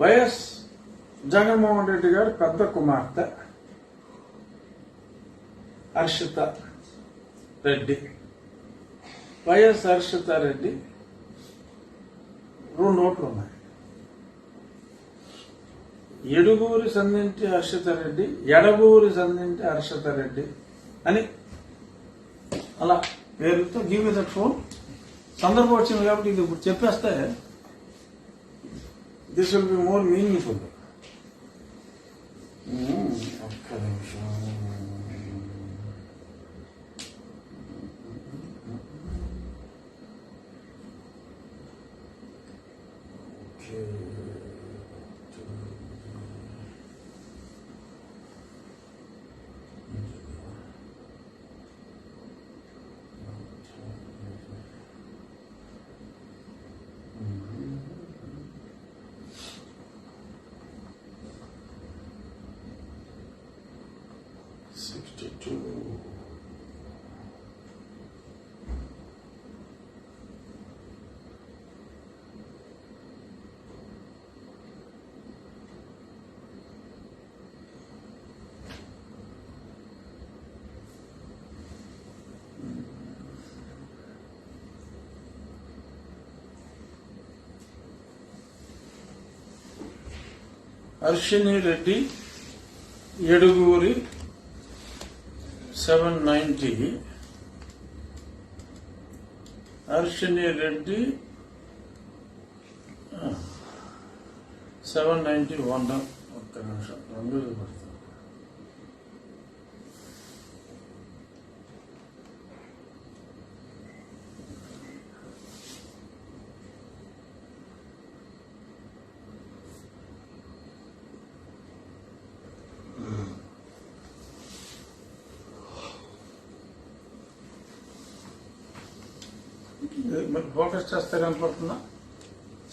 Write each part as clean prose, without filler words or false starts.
YS Jaganmohan Reddy గారు పెద్ద కుమార్తె హర్షిత రెడ్డి. వైఎస్ హర్షిత రెడ్డి 2 ఓట్లు ఉన్నాయి. ఎడుగూరి సందింటి హర్షిత రెడ్డి, ఎడగూరి సందింటి హర్షిత రెడ్డి అని అలా పేరుతో గివ్ మీ దట్ ఫోన్. సందర్భం వచ్చింది కాబట్టి ఇది ఇప్పుడు చెప్పేస్తే this will be more meaningful. ఒక్క నిమిషం. హర్షిని రెడ్డి ఎడుగూరి 790. హర్షిని రెడ్డి 791. ఒక్క నిమిషం, 2 పడుతుంది. మీరు ఫోకస్ చేస్తే కనపడుతుందా?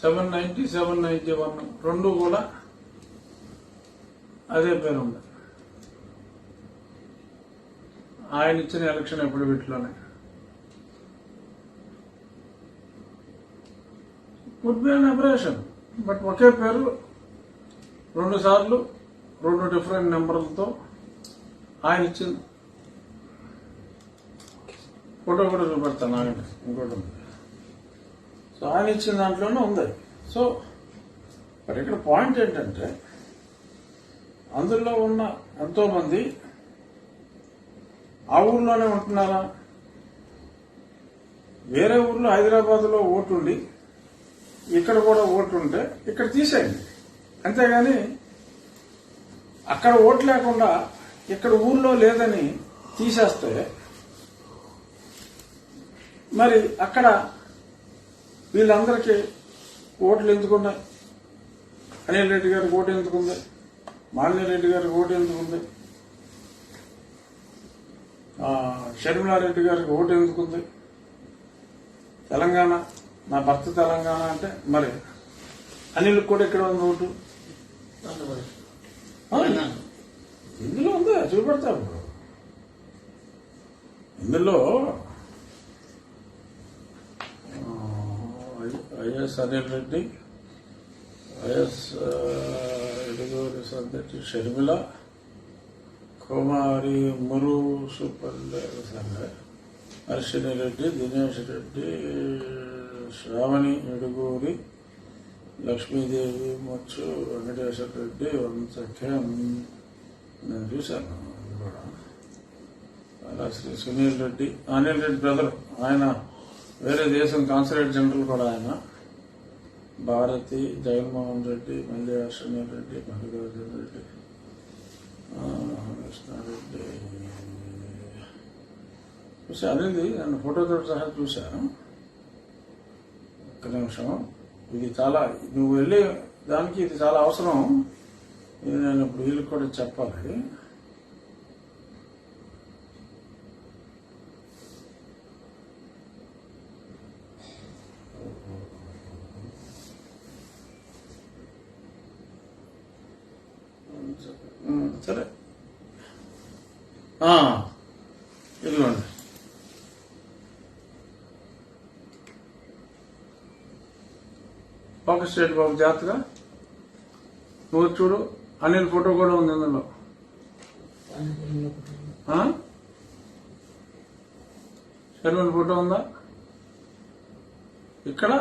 790, 791 రెండు కూడా అదే పేరు ఉంది. ఆయన ఇచ్చిన ఎలక్షన్ ఎప్పుడు వీటిలోనే. Would be an aberration, but ఒకే పేరు 2 సార్లు 2 డిఫరెంట్ నెంబర్లతో ఆయన ఇచ్చింది. ఫోటో కూడా చూపెడతాను ఆయన, ఇంకోటి ఉంది. సో ఆయన ఇచ్చిన దాంట్లోనే ఉంది. సో మరి ఇక్కడ పాయింట్ ఏంటంటే, అందులో ఉన్న ఎంతో మంది ఆ ఊర్లోనే ఉంటున్నారా? వేరే ఊర్లో హైదరాబాద్లో ఓటు ఉండి ఇక్కడ కూడా ఓటు ఉంటే ఇక్కడ తీసేయండి. అంతేగాని అక్కడ ఓటు లేకుండా ఇక్కడ ఊర్లో లేదని తీసేస్తే మరి అక్కడ వీళ్ళందరికీ ఓట్లు ఎందుకున్నాయి? అనిల్ రెడ్డి గారికి ఓటు ఎందుకుంది? మాలిని రెడ్డి గారికి ఓటు ఎందుకుంది? షర్మిలారెడ్డి గారికి ఓటు ఎందుకుంది? తెలంగాణ, నా భర్త తెలంగాణ అంటే మరి అనిల్ కూడా ఇక్కడ ఉంది ఓటు. ఇందులో ఉందా? చూపెడతారు. ఇందులో వైఎస్ అనిల్ రెడ్డి, వైఎస్ ఎడుగూరి సందటి షర్మిల, కుమారి మురుసుపల్లె సంఘ, హర్షిని రెడ్డి, దినేష్ రెడ్డి, శ్రావణి ఎడుగూరి, లక్ష్మీదేవి మొచ్చు, వెంకటేశ్వర రెడ్డి, వంశఖ్య నేను చూశాను కూడా. అలా శ్రీ సునీల్ రెడ్డి, అనిల్ రెడ్డి బ్రదర్, ఆయన వేరే దేశం కాన్సులేట్ జనరల్ కూడా ఆయన. భారతి, జగన్మోహన్ రెడ్డి, మల్లి హర్షిని రెడ్డి, మల్లికార్జున రెడ్డి, కృష్ణారెడ్డి చూసా. అనేది నేను ఫోటోతో సహా చూశాను. ఒక్క నిమిషం. ఇది చాలా, నువ్వు వెళ్ళే దానికి ఇది చాలా అవసరం. ఇది నేను ఇప్పుడు వీళ్ళకి కూడా చెప్పాలి. సరే, ఇదిగోండి. ఫోకస్ స్టేట్ బాబు జాగ్రత్తగా. నువ్వు చూడు, అనిల్ ఫోటో కూడా ఉంది అందులో. షర్మిల ఫోటో ఉందా? ఇక్కడ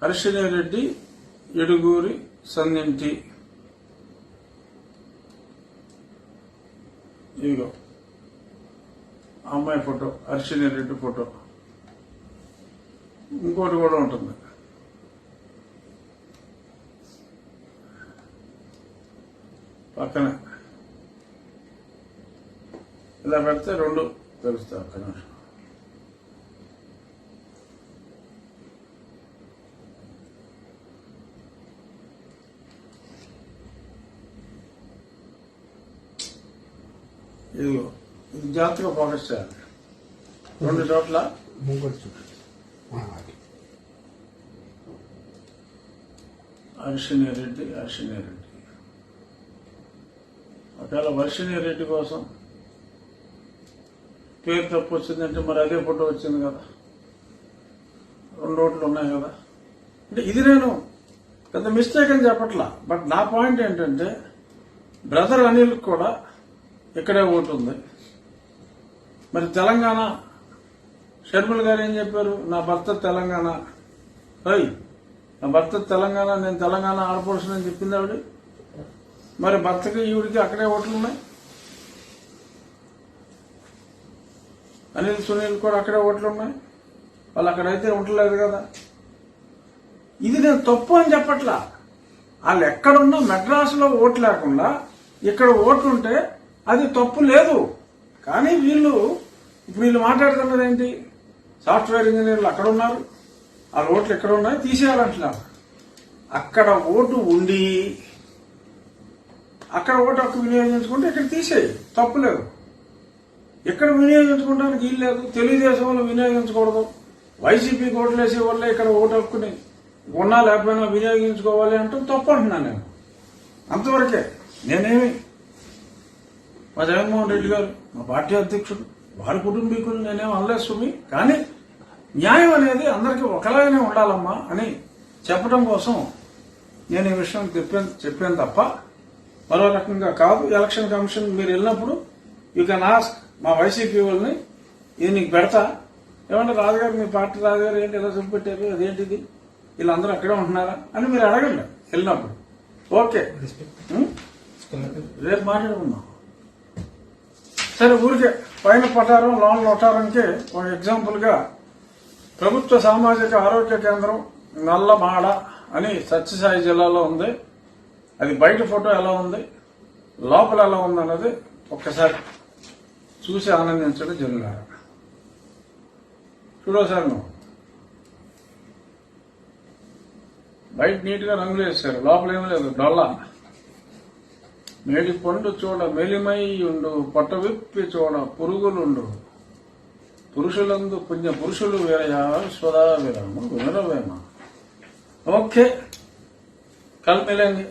అర్షిని రెడ్డి, ఎడుగూరి సన్నింటి, ఇదిగో అమ్మాయి ఫోటో, అర్షిని రెడ్డి ఫోటో. ఇంకోటి కూడా ఉంటుంది. పక్కన ఇలా పెడితే రెండు తెలుస్తాయి. ఒక్క నిమిషం. ఇదిగో ఇది జాగ్రత్తగా ఫోకస్ చేయాలి. రెండు చోట్ల అర్షిని రెడ్డి. ఒకవేళ వర్షిణి రెడ్డి కోసం పేరు తప్పు వచ్చిందంటే మరి అదే ఫోటో వచ్చింది కదా, రెండు ఓట్లు ఉన్నాయి కదా. అంటే ఇది నేను పెద్ద మిస్టేక్ అని చెప్పట్లా. బట్ నా పాయింట్ ఏంటంటే బ్రదర్ అనిల్ కూడా ఇక్కడే ఓటు ఉంది. మరి తెలంగాణ షర్మిల గారు ఏం చెప్పారు? నా భర్త తెలంగాణ, నా భర్త తెలంగాణ, నేను తెలంగాణ ఆడపడుచునని చెప్పింది ఆవిడ. మరి భర్తకి ఈవిడికి అక్కడే ఓట్లు ఉన్నాయి. అనిల్ సునీల్ కూడా అక్కడే ఓట్లు ఉన్నాయి. వాళ్ళు అక్కడైతే ఉండలేదు కదా. ఇది నేను తప్పు అని చెప్పట్లా. వాళ్ళు ఎక్కడున్నా మెడ్రాసులో ఓటు లేకుండా ఇక్కడ ఓటు ఉంటే అది తప్పు లేదు. కానీ ఇప్పుడు వీళ్ళు మాట్లాడుతున్నది ఏంటి? సాఫ్ట్వేర్ ఇంజనీర్లు అక్కడ ఉన్నారు, ఆ ఓట్లు ఎక్కడ ఉన్నాయి, తీసేయాలంటున్నారు. అక్కడ ఓటు ఉండి అక్కడ ఓటు హక్కు వినియోగించుకుంటే ఇక్కడ తీసేయి, తప్పులేదు. ఇక్కడ వినియోగించుకోవడానికి వీలు లేదు. తెలుగుదేశం వాళ్ళు వినియోగించకూడదు, వైసీపీకి ఓట్లు వేసే వాళ్ళే ఇక్కడ ఓటు హక్కుని ఉన్నా లేకపోయినా వినియోగించుకోవాలి అంటూ తప్పు అంటున్నాను నేను. అంతవరకే. నేనేమి మా జగన్మోహన్ రెడ్డి గారు మా పార్టీ అధ్యక్షుడు, వారి కుటుంబీకులు నేనేం అనలేదు సుమి. కానీ న్యాయం అనేది అందరికీ ఒకలాగానే ఉండాలమ్మా అని చెప్పడం కోసం నేను ఈ విషయం చెప్పాను తప్ప మరో రకంగా కాదు. ఎలక్షన్ కమిషన్ మీరు వెళ్ళినప్పుడు యూ కెన్ ఆస్క్ మా వైసీపీ వాళ్ళని, ఇది నీకు పెడతా, ఏమంటే రాజుగారు మీ పార్టీ రాజుగారు ఏంటి ఎలా చూపెట్టారు, అదేంటిది, వీళ్ళందరూ అక్కడే ఉంటున్నారా అని మీరు అడగండి వెళ్ళినప్పుడు. ఓకే, రేపు మాట్లాడుకుందాం. సరే, ఊరికే పైన పటారం లోన్ లొటారంకే ఒక ఎగ్జాంపుల్ గా ప్రభుత్వ సామాజిక ఆరోగ్య కేంద్రం నల్లమాడ అని సత్యసాయి జిల్లాలో ఉంది. అది బయట ఫోటో ఎలా ఉంది, లోపల ఎలా ఉంది అన్నది ఒక్కసారి చూసి ఆనందించడం జరుగుతారు. చూడోసారి నువ్వు బయట నీట్ గా రంగులు వేశారు, లోపల ఏమీ లేదు, డొల్లా. మేడి పండు చూడ మెలిమై ఉండు, పొట్ట విప్పి చూడ పురుగులుండు, పురుషులందు పుణ్య పురుషులు వీరయా విశ్వదా వీరము వినరవేమ. ఓకే, కల్ మిలేంగే.